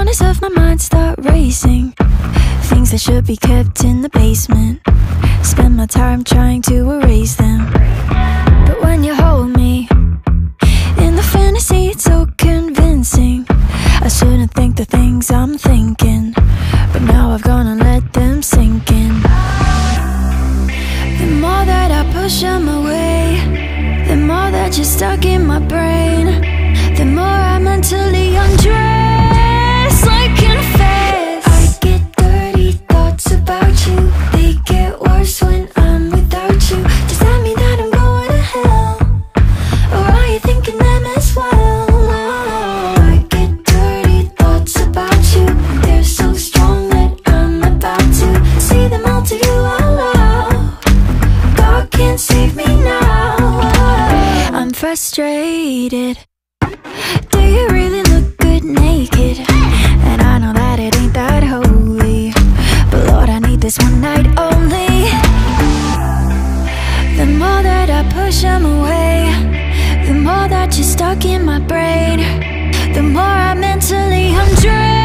corners of my mind start racing, things that should be kept in the basement. Spend my time trying to erase them. But when you hold me in the fantasy, it's so convincing. I shouldn't think the things I'm thinking, but now I've gone and let them sink in. The more that I push them away, the more that you're stuck in my brain, the more I mentally undress like confess. I get dirty thoughts about you, they get worse when I'm without you. Does that mean that I'm going to hell, or are you thinking them as well? I get dirty thoughts about you, they're so strong that I'm about to say them all to you out loud. God can't save me now. I'm frustrated. Do you really look good naked? And I know that it ain't that holy, but Lord, I need this one night only. The more that I push them away, the more that you're stuck in my brain, the more I mentally undress.